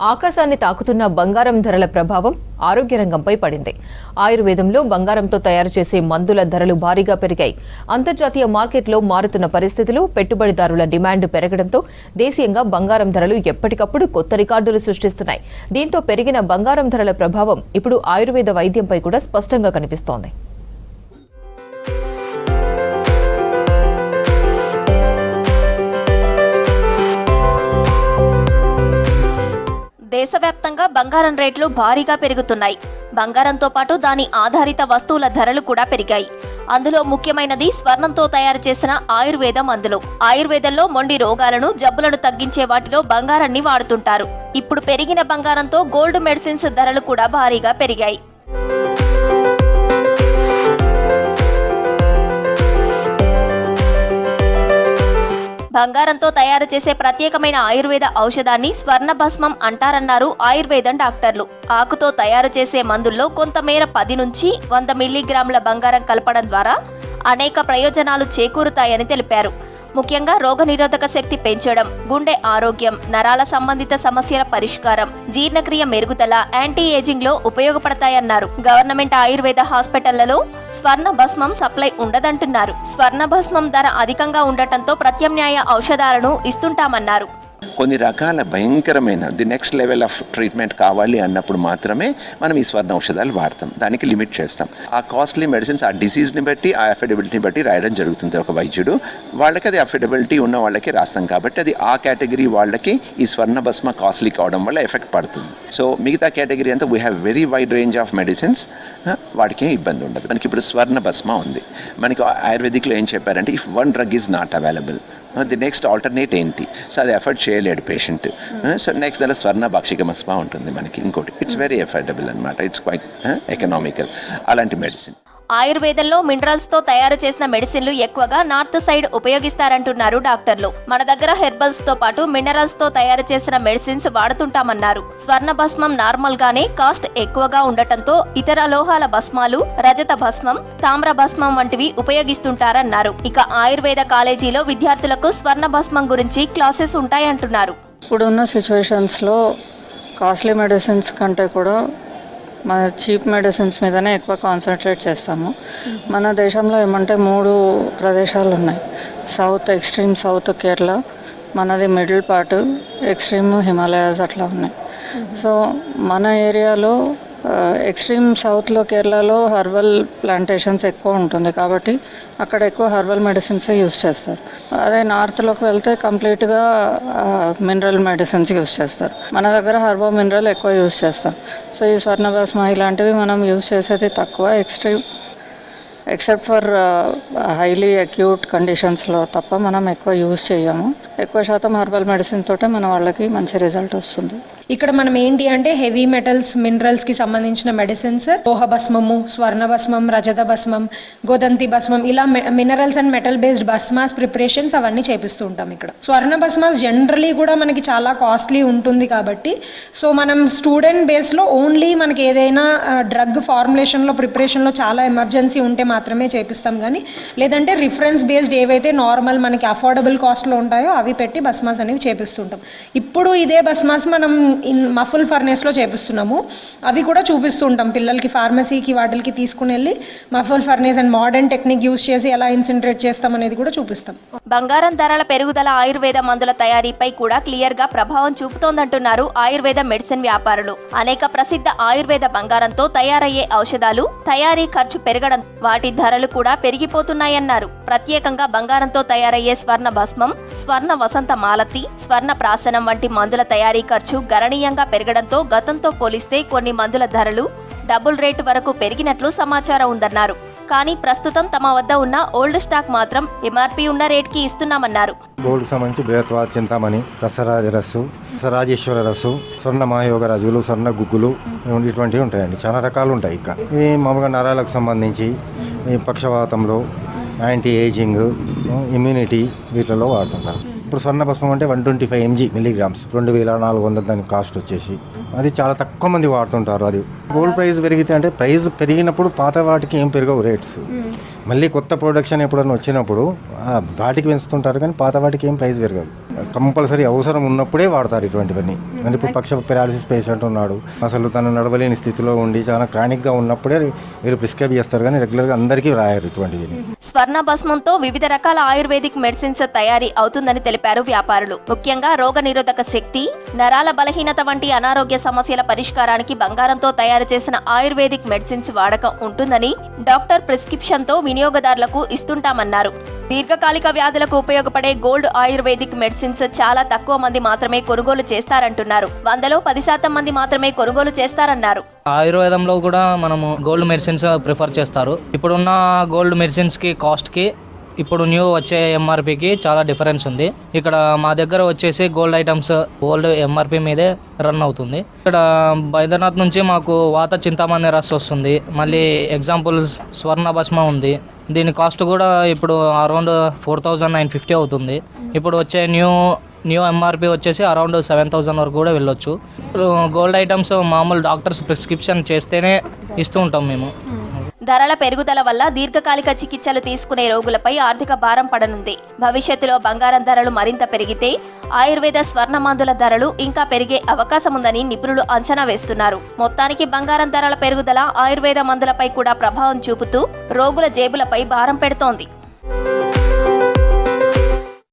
ఆకాశాన్ని తాకుతున్న బంగారం ధరల ప్రభావం ఆరోగ్య రంగంపై పడింది. ఆయుర్వేదంలో బంగారంతో తయారు చేసే మందుల ధరలు భారీగా పెరిగాయి. అంతర్జాతీయ మార్కెట్లో మారుతున్న పరిస్థితులు, పెట్టుబడిదారుల డిమాండ్ పెరగడంతో దేశీయంగా బంగారం ధరలు ఎప్పటికప్పుడు కొత్త రికార్డులు సృష్టిస్తున్నాయి. దీంతో పెరిగిన బంగారం ధరల ప్రభావం ఇప్పుడు ఆయుర్వేద వైద్యంపై కూడా స్పష్టంగా కనిపిస్తోంది. దేశవ్యాప్తంగా బంగారం రేట్లు భారీగా పెరుగుతున్నాయి. బంగారంతో పాటు దాని ఆధారిత వస్తువుల ధరలు కూడా పెరిగాయి. అందులో ముఖ్యమైనది స్వర్ణంతో తయారు చేసిన ఆయుర్వేద మందులు. ఆయుర్వేదంలో మొండి రోగాలను, జబ్బులను తగ్గించే వాటిలో బంగారాన్ని వాడుతుంటారు. ఇప్పుడు పెరిగిన బంగారంతో గోల్డ్ మెడిసిన్స్ ధరలు కూడా భారీగా పెరిగాయి. బంగారంతో తయారు చేసే ప్రత్యేకమైన ఆయుర్వేద ఔషధాన్ని స్వర్ణ భస్మం అంటారన్నారు ఆయుర్వేదం డాక్టర్లు. ఆకుతో తయారు చేసే మందుల్లో కొంతమేర 10 నుంచి 100 మిల్లీగ్రాముల బంగారం కలపడం ద్వారా అనేక ప్రయోజనాలు చేకూరుతాయని తెలిపారు. ముఖ్యంగా రోగనిరోధక శక్తి పెంచడం, గుండె ఆరోగ్యం, నరాల సంబంధిత సమస్యల పరిష్కారం, జీర్ణక్రియ మెరుగుదల, యాంటీ ఏజింగ్ లో ఉపయోగపడతాయన్నారు. గవర్నమెంట్ ఆయుర్వేద హాస్పిటళ్లలో స్వర్ణ భస్మం సప్లై ఉండదంటున్నారు. స్వర్ణ భస్మం ధర అధికంగా ఉండటంతో ప్రత్యామ్నాయ ఔషధాలను ఇస్తుంటామన్నారు. కొన్ని రకాల భయంకరమైన నెక్స్ట్ లెవెల్ ఆఫ్ ట్రీట్మెంట్ కావాలి అన్నప్పుడు మాత్రమే మనం ఈ స్వర్ణ ఔషధాలు వాడతాం. దానికి లిమిట్ చేస్తాం. ఆ కాస్ట్లీ మెడిసిన్స్ ఆ డిసీజ్ని బట్టి, ఆ అఫోర్డబిలిటీని బట్టి రాయడం జరుగుతుంది. ఒక వైద్యుడు వాళ్ళకి అది అఫోర్డబిలిటీ ఉన్న వాళ్ళకి రాస్తాం కాబట్టి అది ఆ కేటగిరీ వాళ్ళకి ఈ స్వర్ణ భస్మ కాస్ట్లీ కావడం వల్ల ఎఫెక్ట్ పడుతుంది. సో మిగతా కేటగిరీ అంతా we have very wide range of medicines, వాటికి ఇబ్బంది ఉండదు. మనకి ఇప్పుడు స్వర్ణ భస్మ ఉంది. మనకి ఆయుర్వేదిక్లో ఏం చెప్పారంటే if one drug is not available, the next alternate ఏంటి? సో అది ఎఫర్ట్ చేయలేడు పేషెంట్. సో నెక్స్ట్ దాని స్వర్ణ భాక్షిక భస్మ ఉంటుంది మనకి. ఇంకోటి ఇట్స్ వెరీ ఎఫర్డబుల్ అనమాట. ఇట్స్ క్వైట్ ఎకనామికల్ అలాంటి మెడిసిన్. ఆయుర్వేదంలో మినరల్స్ తో తయారు చేసిన మెడిసిన్లు ఎక్కువగా నార్త్ సైడ్ ఉపయోగిస్తారంటున్నారు డాక్టర్లు. మన దగ్గర హెర్బల్స్ తో పాటు మినరల్స్ తో తయారు చేసిన మెడిసిన్స్ వాడుతుంటామన్నారు. స్వర్ణ భస్మం నార్మల్ గానే కాస్ట్ ఎక్కువగా ఉండటంతో ఇతర లోహాల భస్మాలు, రజత భస్మం, తామ్ర భస్మం వంటివి ఉపయోగిస్తుంటారన్నారు. ఇక ఆయుర్వేద కాలేజీలో విద్యార్థులకు స్వర్ణ భస్మం గురించి క్లాసెస్ ఉంటాయంటున్నారు. ఇప్పుడున్న సిచ్యువేషన్స్లో కాస్ట్లీ మెడిసిన్స్ కంటే కూడా మన చీప్ మెడిసిన్స్ మీదనే ఎక్కువ కాన్సన్ట్రేట్ చేస్తాము. మన దేశంలో ఏమంటే 3 ప్రదేశాలు ఉన్నాయి. సౌత్, ఎక్స్ట్రీమ్ సౌత్ కేరళ, మనది మిడిల్ పార్ట్, ఎక్స్ట్రీమ్ హిమాలయాస్ అట్లా ఉన్నాయి. సో మన ఏరియాలో ఎక్స్ట్రీమ్ సౌత్లో కేరళలో హర్బల్ ప్లాంటేషన్స్ ఎక్కువ ఉంటుంది కాబట్టి అక్కడ ఎక్కువ హర్బల్ మెడిసిన్స్ యూస్ చేస్తారు. అదే నార్త్లోకి వెళ్తే కంప్లీట్గా మినరల్ మెడిసిన్స్ యూస్ చేస్తారు. మన దగ్గర హర్బో మినరల్ ఎక్కువ యూస్ చేస్తాం. సో ఈ స్వర్ణ భస్మ ఇలాంటివి మనం యూస్ చేసేది తక్కువ, ఎక్సెప్ట్ ఫర్ హైలీ అక్యూట్ కండిషన్స్లో తప్ప మనం ఎక్కువ యూజ్ చేయము. ఎక్కువ శాతం హర్బల్ మెడిసిన్ తోటే మన వాళ్ళకి మంచి రిజల్ట్ వస్తుంది. ఇక్కడ మనం ఏంటి అంటే హెవీ మెటల్స్, మినరల్స్కి సంబంధించిన మెడిసిన్స్, లోహ భస్మము, స్వర్ణ భస్మం, రజత భస్మం, గోదంతి భస్మం, ఇలా మినరల్స్ అండ్ మెటల్ బేస్డ్ భస్మాస్ ప్రిపరేషన్స్ అవన్నీ చేపిస్తూ ఉంటాం. ఇక్కడ స్వర్ణ భస్మాస్ జనరలీ కూడా మనకి చాలా కాస్ట్లీ ఉంటుంది కాబట్టి సో మనం స్టూడెంట్ బేస్లో ఓన్లీ మనకి ఏదైనా డ్రగ్ ఫార్ములేషన్లో ప్రిపరేషన్లో చాలా ఎమర్జెన్సీ ఉంటే మాత్రమే చేపిస్తాం. కానీ లేదంటే రిఫరెన్స్ బేస్డ్ ఏవైతే నార్మల్ మనకి అఫోర్డబుల్ కాస్ట్లో ఉంటాయో అవి పెట్టి భస్మాస్ అనేవి చేపిస్తుంటాం. ఇప్పుడు ఇదే భస్మాస్ మనం మఫుల్ ఫర్నేస్లో చేపిస్తున్నాము. అవి కూడా చూపిస్తూ ఉంటాం పిల్లలకి, ఫార్మసీకి వాటికి తీసుకుని వెళ్ళి muffled furnace and modern technique use చేసి ఎలా ఇన్సినరేట్ చేస్తాం అనేది కూడా చూపిస్తాం. బంగారం ధరల పెరుగుదల ఆయుర్వేద మందుల తయారీపై కూడా క్లియర్ గా ప్రభావం చూపుతోందంటున్నారు ఆయుర్వేద మెడిసిన్ వ్యాపారులు. అనేక ప్రసిద్ధ ఆయుర్వేద బంగారంతో తయారయ్యే ఔషధాలు తయారీ ఖర్చు పెరగడం, వాటి ధరలు కూడా పెరిగిపోతున్నాయన్నారు. ప్రత్యేకంగా బంగారంతో తయారయ్యే స్వర్ణ భస్మం, స్వర్ణ వసంత మాలతి, స్వర్ణ ప్రాసనం వంటి మందుల తయారీ ఖర్చు గణనీయంగా పెరగడంతో గతంతో పోలిస్తే కొన్ని మందుల ధరలు డబుల్ రేటు వరకు పెరిగినట్లు సమాచారం ఉందన్నారు. కానీ ప్రస్తుతం తమ వద్ద ఉన్న ఓల్డ్ స్టాక్ మాత్రం ఎంఆర్పీ ఉన్న రేట్కి ఇస్తున్నామన్నారు. గోల్డ్కి సంబంధించి బేత్వా, చింతామణి, రసరాజ రస్సు, రసరాజేశ్వర రస్సు, స్వర్ణ మహాయోగరాజులు, స్వర్ణ గుగ్గులు ఇటువంటివి ఉంటాయండి. చాలా రకాలు ఉంటాయి. ఇక ఇవి మామూలుగా నరాలకు సంబంధించి ఈ పక్షవాతంలో, యాంటీ ఏజింగ్, ఇమ్యూనిటీ వీటిలో వాడుతుంటారు. ఇప్పుడు స్వర్ణ భస్మం అంటే 125 mg మిల్లీగ్రామ్స్, 2400 దాని కాస్ట్ వచ్చేసి. అది చాలా తక్కువ మంది వాడుతుంటారు. అది గోల్డ్ ప్రైస్ పెరిగితే అంటే ప్రైస్ పెరిగినప్పుడు పాత వాటికి ఏం పెరగవు రేట్స్. మళ్ళీ కొత్త ప్రొడక్షన్ ఎప్పుడైనా వచ్చినప్పుడు వాటికి పెంచుతుంటారు కానీ పాత వాటికి ఏం ప్రైస్ పెరగదు. కంపల్సరీ అవసరం ఉన్నప్పుడే వాడతారు ఇటువంటివన్నీ. అంటే ఇప్పుడు పక్ష పెరాలసిస్ పేషెంట్ ఉన్నాడు, అసలు తను నడవలేని స్థితిలో ఉండి చాలా క్రానిక్గా ఉన్నప్పుడే మీరు ప్రిస్క్రైబ్ చేస్తారు కానీ రెగ్యులర్గా అందరికీ రాయరు ఇటువంటివి. స్వర్ణ భస్మంతో వివిధ రకాల ఆయుర్వేదిక్ మెడిసిన్స్ తయారీ అవుతుందని తెలిపారు వ్యాపారులు. ముఖ్యంగా రోగ నిరోధక శక్తి, నరాల బలహీనత వంటి అనారోగ్య సమస్యల పరిష్కారానికి బంగారంతో తయారు చేసిన ఆయుర్వేదిక్ మెడిసిన్స్ వాడకం ఉంటుందని డాక్టర్ ప్రిస్క్రిప్షన్ తో వినియోగదారులకు ఇస్తుంటామన్నారు. దీర్ఘకాలిక వ్యాధులకు ఉపయోగపడే గోల్డ్ ఆయుర్వేదిక్ మెడిసిన్స్ చాలా తక్కువ మంది మాత్రమే కొనుగోలు చేస్తారంటున్నారు. 100లో 10% మంది మాత్రమే కొనుగోలు చేస్తారన్నారు. ఆయుర్వేదంలో కూడా మనము గోల్డ్ మెడిసిన్స్ ప్రిఫర్ చేస్తారు. ఇప్పుడున్న గోల్డ్ మెడిసిన్స్కి కాస్ట్కి ఇప్పుడు న్యూ వచ్చే ఎంఆర్పికి చాలా డిఫరెన్స్ ఉంది. ఇక్కడ మా దగ్గర వచ్చేసి గోల్డ్ ఐటమ్స్ ఓల్డ్ ఎంఆర్పి మీదే రన్ అవుతుంది. ఇక్కడ బైద్యనాథ్ నుంచి మాకు వాత చింతామణి రస్ వస్తుంది. మళ్ళీ ఎగ్జాంపుల్ స్వర్ణ భస్మ ఉంది. దీని కాస్ట్ కూడా ఇప్పుడు అరౌండ్ 4,950 అవుతుంది. ఇప్పుడు వచ్చే న్యూ ఎంఆర్పి వచ్చేసి అరౌండ్ 7,000 వరకు కూడా వెళ్ళొచ్చు. గోల్డ్ ఐటమ్స్ మామూలు డాక్టర్స్ ప్రిస్క్రిప్షన్ చేస్తేనే ఇస్తూ ఉంటాం మేము. ధరల పెరుగుదల వల్ల దీర్ఘకాలిక చికిత్సలు తీసుకునే రోగులపై ఆర్థిక భారం పడనుంది. భవిష్యత్తులో బంగారం ధరలు మరింత పెరిగితే ఆయుర్వేద స్వర్ణ మందుల ధరలు ఇంకా పెరిగే అవకాశముందని నిపుణులు అంచనా వేస్తున్నారు. మొత్తానికి బంగారం ధరల పెరుగుదల ఆయుర్వేద మందులపై కూడా ప్రభావం చూపుతూ రోగుల జేబులపై భారం పెడుతోంది.